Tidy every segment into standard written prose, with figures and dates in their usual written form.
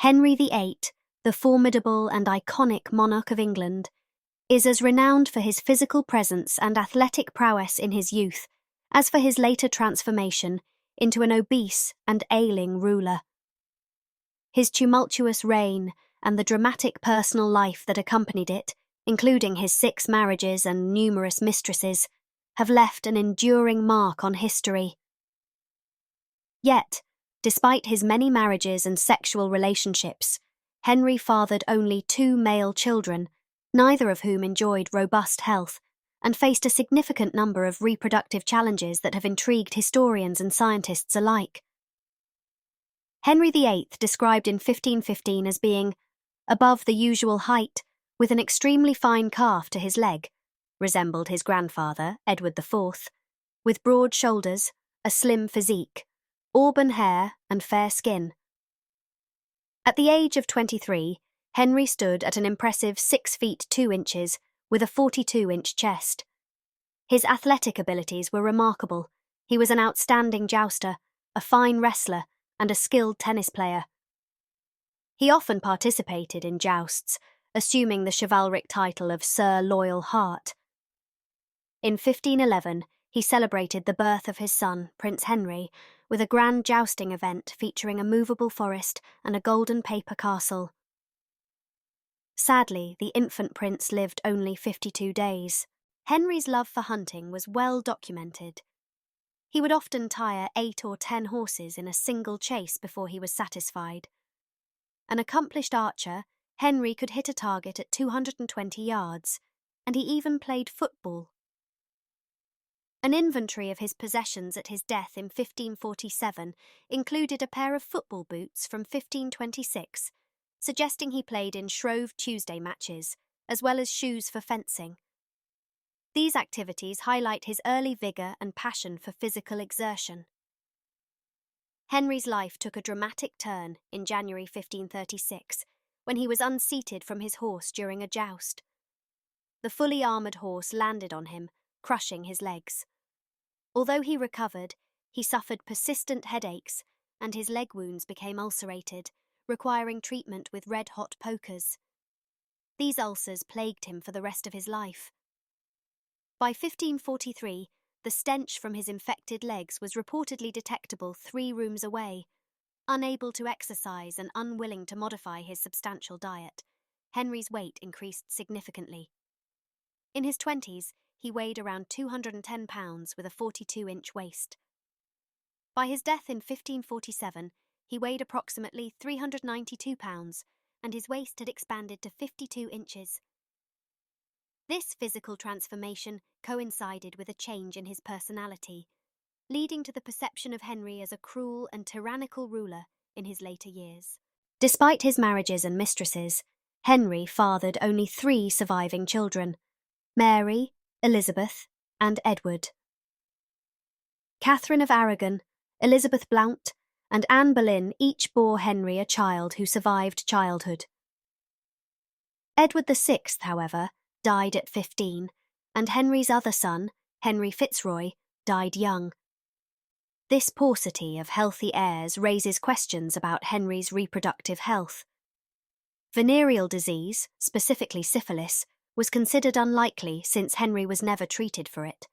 Henry VIII, the formidable and iconic monarch of England, is as renowned for his physical presence and athletic prowess in his youth as for his later transformation into an obese and ailing ruler. His tumultuous reign and the dramatic personal life that accompanied it, including his 6 marriages and numerous mistresses, have left an enduring mark on history. Yet, despite his many marriages and sexual relationships, Henry fathered only 2 male children, neither of whom enjoyed robust health, and faced a significant number of reproductive challenges that have intrigued historians and scientists alike. Henry VIII, described in 1515 as being above the usual height, with an extremely fine calf to his leg, resembled his grandfather, Edward IV, with broad shoulders, a slim physique, auburn hair and fair skin. At the age of 23, Henry stood at an impressive 6 feet 2 inches with a 42-inch chest. His athletic abilities were remarkable. He was an outstanding jouster, a fine wrestler, and a skilled tennis player. He often participated in jousts, assuming the chivalric title of Sir Loyal Heart. In 1511, he celebrated the birth of his son, Prince Henry, with a grand jousting event featuring a movable forest and a golden paper castle. Sadly, the infant prince lived only 52 days. Henry's love for hunting was well documented. He would often tire 8 or 10 horses in a single chase before he was satisfied. An accomplished archer, Henry could hit a target at 220 yards, and he even played football. An inventory of his possessions at his death in 1547 included a pair of football boots from 1526, suggesting he played in Shrove Tuesday matches, as well as shoes for fencing. These activities highlight his early vigour and passion for physical exertion. Henry's life took a dramatic turn in January 1536, when he was unseated from his horse during a joust. The fully armoured horse landed on him, crushing his legs. Although he recovered, he suffered persistent headaches, and his leg wounds became ulcerated, requiring treatment with red-hot pokers. These ulcers plagued him for the rest of his life. By 1543, the stench from his infected legs was reportedly detectable 3 rooms away. Unable to exercise and unwilling to modify his substantial diet, Henry's weight increased significantly. In his 20s, he weighed around 210 pounds with a 42-inch waist. By his death in 1547, he weighed approximately 392 pounds, and his waist had expanded to 52 inches. This physical transformation coincided with a change in his personality, leading to the perception of Henry as a cruel and tyrannical ruler in his later years. Despite his marriages and mistresses, Henry fathered only 3 surviving children: Mary, Elizabeth, and Edward. Catherine of Aragon, Elizabeth Blount, and Anne Boleyn each bore Henry a child who survived childhood. Edward VI, however, died at 15, and Henry's other son, Henry Fitzroy, died young. This paucity of healthy heirs raises questions about Henry's reproductive health. Venereal disease, specifically syphilis, was considered unlikely since Henry was never treated for it.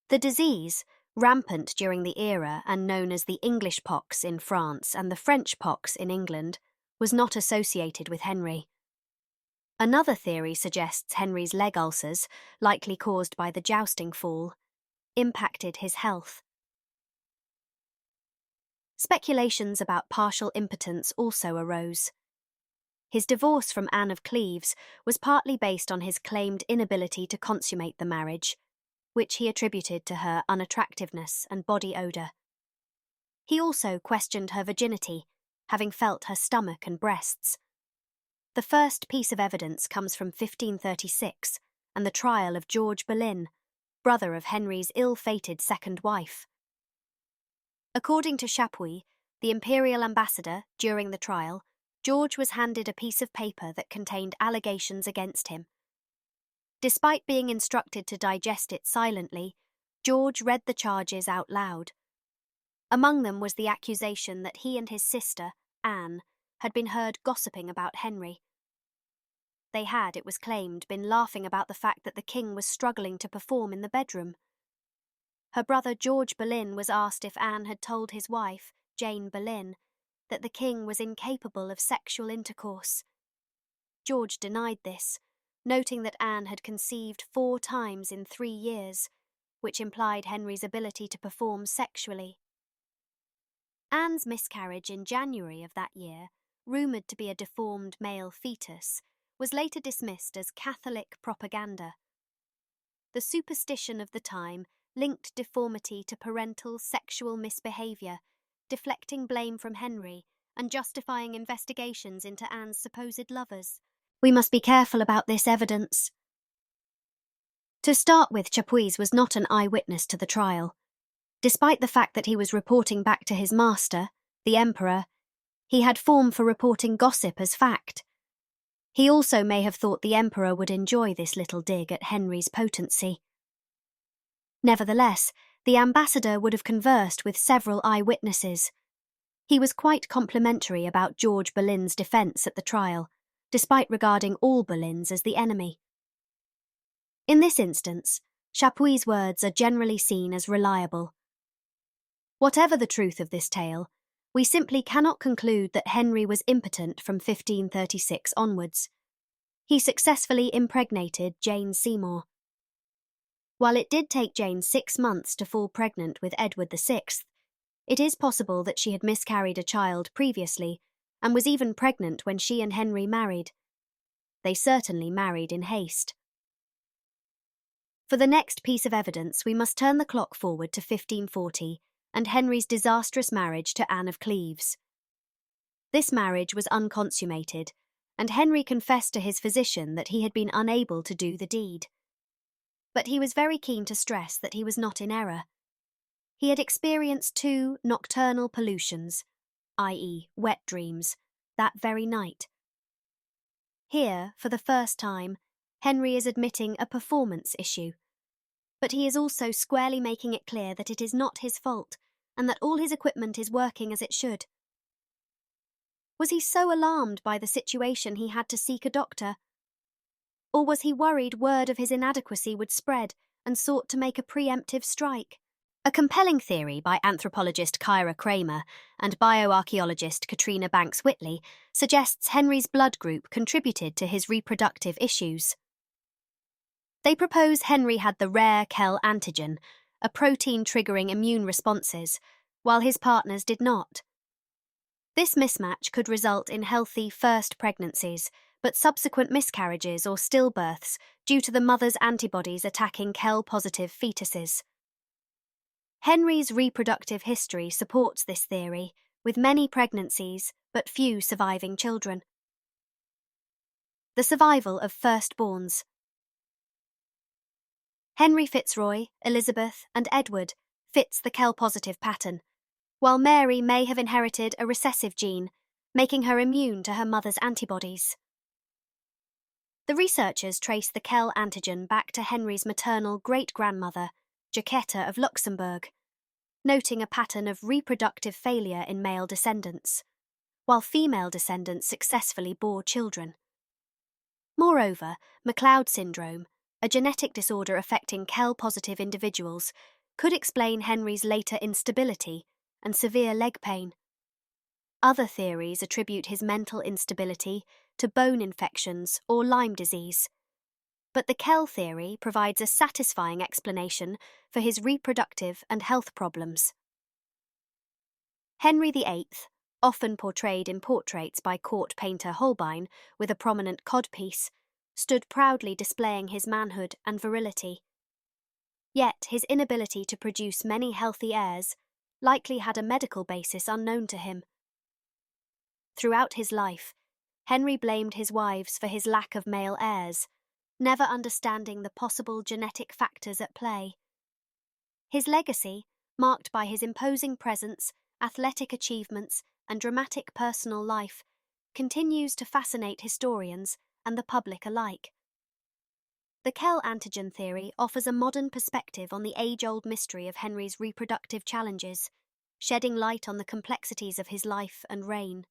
The disease, rampant during the era and known as the English pox in France and the French pox in England, was not associated with Henry. Another theory suggests Henry's leg ulcers, likely caused by the jousting fall, impacted his health. Speculations about partial impotence also arose. His divorce from Anne of Cleves was partly based on his claimed inability to consummate the marriage, which he attributed to her unattractiveness and body odour. He also questioned her virginity, having felt her stomach and breasts. The first piece of evidence comes from 1536 and the trial of George Boleyn, brother of Henry's ill-fated second wife. According to Chapuis, the imperial ambassador, during the trial, George was handed a piece of paper that contained allegations against him. Despite being instructed to digest it silently, George read the charges out loud. Among them was the accusation that he and his sister, Anne, had been heard gossiping about Henry. They had, it was claimed, been laughing about the fact that the king was struggling to perform in the bedroom. Her brother George Boleyn was asked if Anne had told his wife, Jane Boleyn, that the king was incapable of sexual intercourse. George denied this, noting that Anne had conceived 4 times in 3 years, which implied Henry's ability to perform sexually. Anne's miscarriage in January of that year, rumoured to be a deformed male fetus, was later dismissed as Catholic propaganda. The superstition of the time linked deformity to parental sexual misbehaviour, deflecting blame from Henry and justifying investigations into Anne's supposed lovers. We must be careful about this evidence. To start with, Chapuis was not an eyewitness to the trial. Despite the fact that he was reporting back to his master, the emperor, he had form for reporting gossip as fact. He also may have thought the emperor would enjoy this little dig at Henry's potency. Nevertheless, the ambassador would have conversed with several eyewitnesses. He was quite complimentary about George Boleyn's defence at the trial, despite regarding all Boleyns as the enemy. In this instance, Chapuis' words are generally seen as reliable. Whatever the truth of this tale, we simply cannot conclude that Henry was impotent from 1536 onwards. He successfully impregnated Jane Seymour. While it did take Jane 6 months to fall pregnant with Edward VI, it is possible that she had miscarried a child previously and was even pregnant when she and Henry married. They certainly married in haste. For the next piece of evidence, we must turn the clock forward to 1540 and Henry's disastrous marriage to Anne of Cleves. This marriage was unconsummated, and Henry confessed to his physician that he had been unable to do the deed. But he was very keen to stress that he was not in error. He had experienced 2 nocturnal pollutions, i.e., wet dreams, that very night. Here, for the first time, Henry is admitting a performance issue, but he is also squarely making it clear that it is not his fault and that all his equipment is working as it should. Was he so alarmed by the situation he had to seek a doctor? Or was he worried word of his inadequacy would spread and sought to make a preemptive strike? A compelling theory by anthropologist Kyra Kramer and bioarchaeologist Katrina Banks-Whitley suggests Henry's blood group contributed to his reproductive issues. They propose Henry had the rare Kell antigen, a protein triggering immune responses, while his partners did not. This mismatch could result in healthy first pregnancies, but subsequent miscarriages or stillbirths due to the mother's antibodies attacking Kell-positive fetuses. Henry's reproductive history supports this theory, with many pregnancies but few surviving children. The survival of firstborns. Henry Fitzroy, Elizabeth, and Edward fits the Kell-positive pattern, while Mary may have inherited a recessive gene, making her immune to her mother's antibodies. The researchers trace the Kell antigen back to Henry's maternal great-grandmother, Jacquetta of Luxembourg, noting a pattern of reproductive failure in male descendants, while female descendants successfully bore children. Moreover, McLeod syndrome, a genetic disorder affecting Kell-positive individuals, could explain Henry's later instability and severe leg pain. Other theories attribute his mental instability to bone infections or Lyme disease, but the Kell theory provides a satisfying explanation for his reproductive and health problems. Henry VIII, often portrayed in portraits by court painter Holbein with a prominent codpiece, stood proudly displaying his manhood and virility. Yet his inability to produce many healthy heirs likely had a medical basis unknown to him. Throughout his life, Henry blamed his wives for his lack of male heirs, never understanding the possible genetic factors at play. His legacy, marked by his imposing presence, athletic achievements, and dramatic personal life, continues to fascinate historians and the public alike. The Kell antigen theory offers a modern perspective on the age-old mystery of Henry's reproductive challenges, shedding light on the complexities of his life and reign.